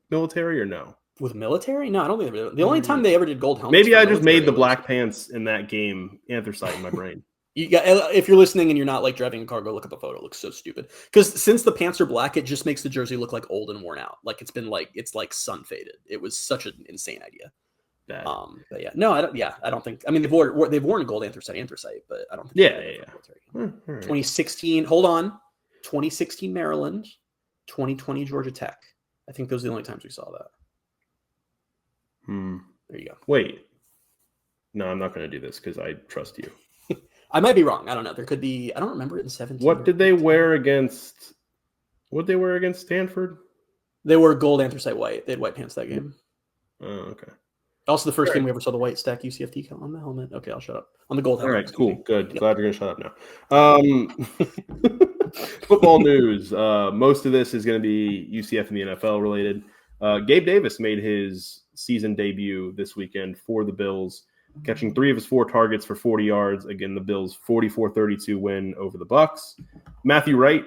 military, or no? With military? No, I don't think they did. The only time they ever did gold helmets. Maybe I just made the black pants in that game anthracite in my brain. If you're listening and you're not like driving a car, go look up a photo. It looks so stupid. Because since the pants are black, it just makes the jersey look like old and worn out. Like it's like sun faded. It was such an insane idea. Bad. But yeah, no, I don't think. I mean, they've worn gold anthracite, but I don't think. Yeah. Right. 2016. Hold on. 2016 Maryland, 2020 Georgia Tech. I think those are the only times we saw that. There you go. Wait. No, I'm not going to do this because I trust you. I might be wrong. I don't know. There could be. I don't remember it in 17. What did they wear against? What they wear against Stanford? They wore gold anthracite white. They had white pants that game. Oh, okay. Also, the first game we ever saw the white stack UCF decal on the helmet. Okay, I'll shut up. On the gold helmet. All right, cool, good. Yep. Glad you're going to shut up now. Football news. Most of this is going to be UCF and the NFL related. Gabe Davis made his season debut this weekend for the Bills, catching 3 of his 4 targets for 40 yards. Again, the Bills' 44-32 win over the Bucs. Matthew Wright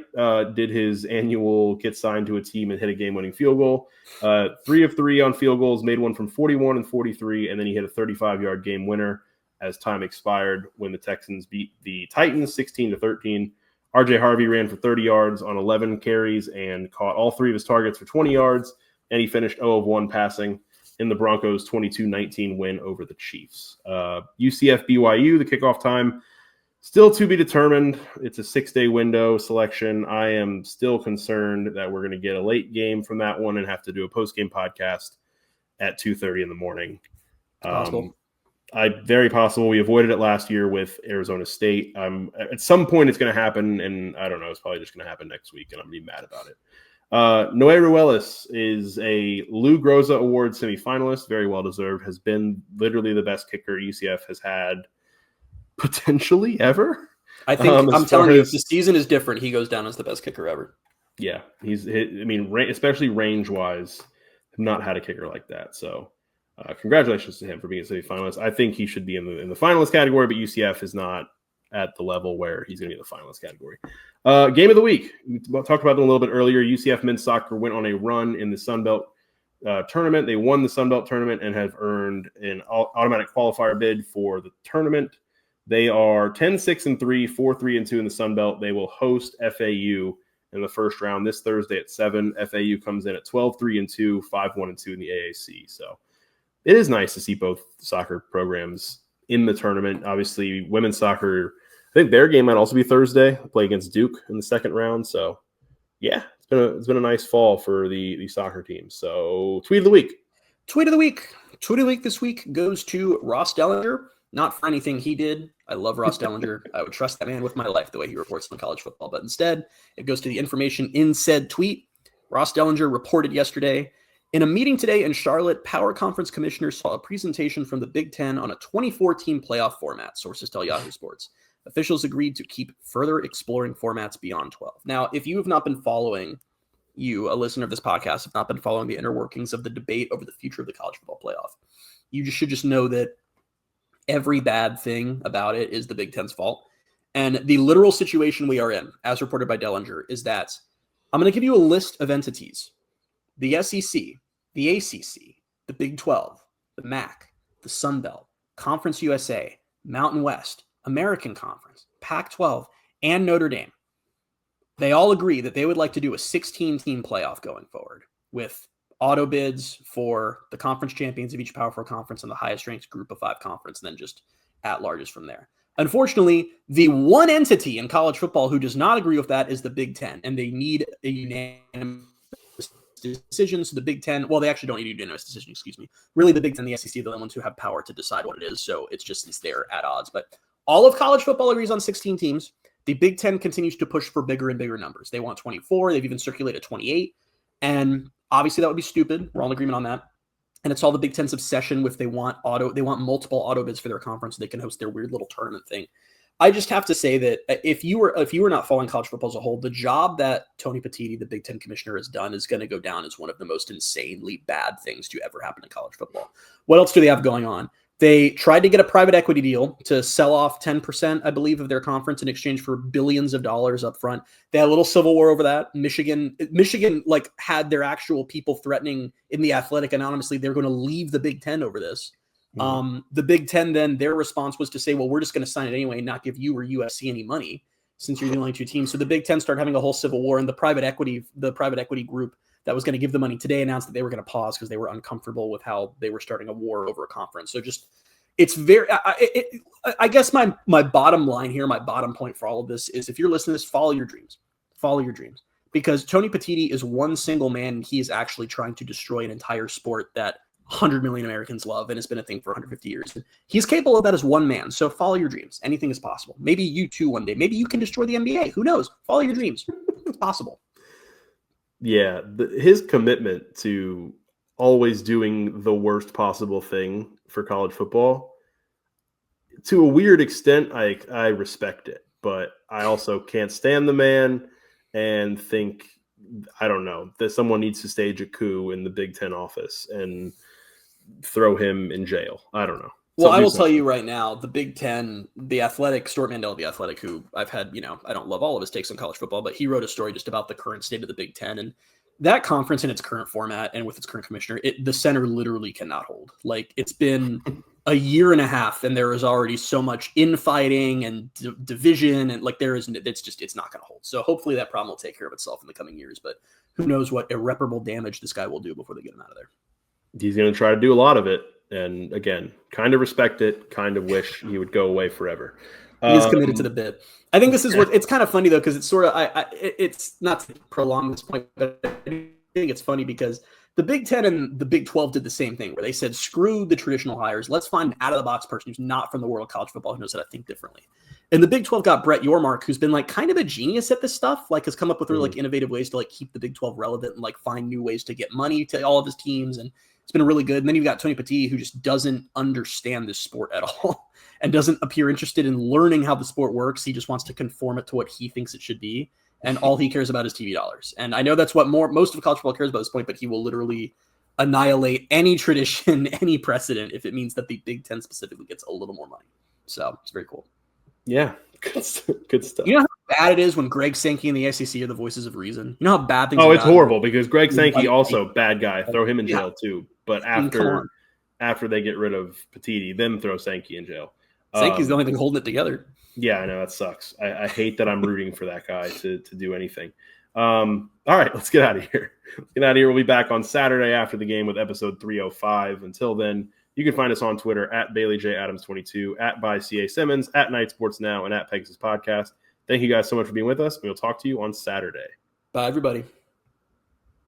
did his annual get signed to a team and hit a game-winning field goal. 3 of 3 on field goals, made one from 41 and 43, and then he hit a 35-yard game winner as time expired when the Texans beat the Titans 16-13. RJ Harvey ran for 30 yards on 11 carries and caught all 3 of his targets for 20 yards, and he finished 0 of 1 passing in the Broncos' 22-19 win over the Chiefs. UCF BYU, the kickoff time, still to be determined. It's a 6-day window selection. I am still concerned that we're going to get a late game from that one and have to do a post-game podcast at 2:30 in the morning. Possible. Very possible. We avoided it last year with Arizona State. At some point it's going to happen, and I don't know. It's probably just going to happen next week, and I'm going to be mad about it. Noé Ruelas is a Lou Groza Award semifinalist, very well deserved, has been literally the best kicker UCF has had potentially ever. I think I'm telling you, if the season is different, he goes down as the best kicker ever. Yeah, especially range-wise, have not had a kicker like that. So congratulations to him for being a semifinalist. I think he should be in the finalist category, but UCF is not at the level where he's going to be in the finalist category. Game of the week. We talked about it a little bit earlier. UCF men's soccer went on a run in the Sun Belt tournament. They won the Sun Belt tournament and have earned an automatic qualifier bid for the tournament. They are 10-6-3, 4-3-2 in the Sun Belt. They will host FAU in the first round this Thursday at 7. FAU comes in at 12-3-2, 5-1-2 in the AAC. So it is nice to see both soccer programs in the tournament. Obviously, women's soccer, I think their game might also be Thursday. They play against Duke in the second round. So yeah, it's been a nice fall for the soccer team. So tweet of the week. Tweet of the week this week goes to Ross Dellinger. Not for anything he did. I love Ross Dellinger. I would trust that man with my life the way he reports on college football. But instead, it goes to the information in said tweet. Ross Dellinger reported yesterday, in a meeting today in Charlotte, Power Conference commissioners saw a presentation from the Big Ten on a 24-team playoff format, sources tell Yahoo Sports. Officials agreed to keep further exploring formats beyond 12. Now, if you have not been following, a listener of this podcast, have not been following the inner workings of the debate over the future of the college football playoff, you should just know that every bad thing about it is the Big Ten's fault. And the literal situation we are in, as reported by Dellinger, is that I'm going to give you a list of entities. The SEC, the ACC, the Big 12, the MAC, the Sun Belt, Conference USA, Mountain West, American Conference, Pac-12, and Notre Dame. They all agree that they would like to do a 16-team playoff going forward with auto bids for the conference champions of each Power 4 conference and the highest ranked group of 5 conference, and then just at larges from there. Unfortunately, the one entity in college football who does not agree with that is the Big Ten, and they need a unanimous decision. So the Big Ten, well, they actually don't need a unanimous decision, Really, the Big Ten and the SEC are the ones who have power to decide what it is, so it's they're at odds. But all of college football agrees on 16 teams. The Big Ten continues to push for bigger and bigger numbers. They want 24. They've even circulated 28. And obviously that would be stupid. We're all in agreement on that. And it's all the Big Ten's obsession with they want multiple auto bids for their conference so they can host their weird little tournament thing. I just have to say that if you were not following college football as a whole, the job that Tony Petitti, the Big Ten commissioner, has done is going to go down as one of the most insanely bad things to ever happen in college football. What else do they have going on? They tried to get a private equity deal to sell off 10%, I believe, of their conference in exchange for billions of dollars up front. They had a little civil war over that. Michigan had their actual people threatening in The Athletic anonymously they're going to leave the Big Ten over this. Mm-hmm. The Big Ten then, their response was to say, well, we're just going to sign it anyway and not give you or USC any money since you're the only 2 teams. So the Big Ten started having a whole civil war, and the private equity group that was going to give the money today announced that they were going to pause because they were uncomfortable with how they were starting a war over a conference. So just, it's very, I guess my bottom line here, my bottom point for all of this is, if you're listening to this, follow your dreams, because Tony Petitti is one single man, and he is actually trying to destroy an entire sport that 100 million Americans love, and it's been a thing for 150 years. He's capable of that as one man. So follow your dreams. Anything is possible. Maybe you too one day. Maybe you can destroy the NBA. Who knows? Follow your dreams. It's possible. Yeah, his commitment to always doing the worst possible thing for college football, to a weird extent, I respect it, but I also can't stand the man and think, I don't know, that someone needs to stage a coup in the Big Ten office and throw him in jail. I don't know. Well, I will tell you right now, the Big Ten, the Athletic, Stuart Mandel, the Athletic, who I've had, I don't love all of his takes on college football, but he wrote a story just about the current state of the Big Ten. And that conference in its current format and with its current commissioner, the center literally cannot hold. Like, it's been a year and a half, and there is already so much infighting and division, and it's not going to hold. So hopefully that problem will take care of itself in the coming years, but who knows what irreparable damage this guy will do before they get him out of there. He's going to try to do a lot of it. And again, kind of respect it, kind of wish he would go away forever. He's committed to the bit. I think this is what it's kind of funny though, because it's sort of it's not to prolong this point, but I think it's funny because the Big Ten and the Big 12 did the same thing, where they said, screw the traditional hires. Let's find an out of the box person who's not from the world of college football who knows how to think differently. And the Big 12 got Brett Yormark, who's been like kind of a genius at this stuff, like has come up with really like innovative ways to like keep the Big 12 relevant and like find new ways to get money to all of his teams. And it's been really good. And then you've got Tony Petit, who just doesn't understand this sport at all and doesn't appear interested in learning how the sport works. He just wants to conform it to what he thinks it should be. And all he cares about is TV dollars. And I know that's what most of college football cares about at this point, but he will literally annihilate any tradition, any precedent, if it means that the Big Ten specifically gets a little more money. So it's very cool. Yeah, good stuff. You know how bad it is when Greg Sankey and the SEC are the voices of reason? You know how bad things are? Oh, it's horrible because Greg Sankey also bad guy. Throw him in jail too. But after they get rid of Petiti, then throw Sankey in jail. Sankey's the only thing holding it together. Yeah, I know that sucks. I hate that I'm rooting for that guy to do anything. All right, let's get out of here. We'll be back on Saturday after the game with episode 305. Until then, you can find us on Twitter at BaileyJAdams22, at @ByCASimmons, at Night Sports Now, and at Pegasus Podcast. Thank you guys so much for being with us. We'll talk to you on Saturday. Bye, everybody.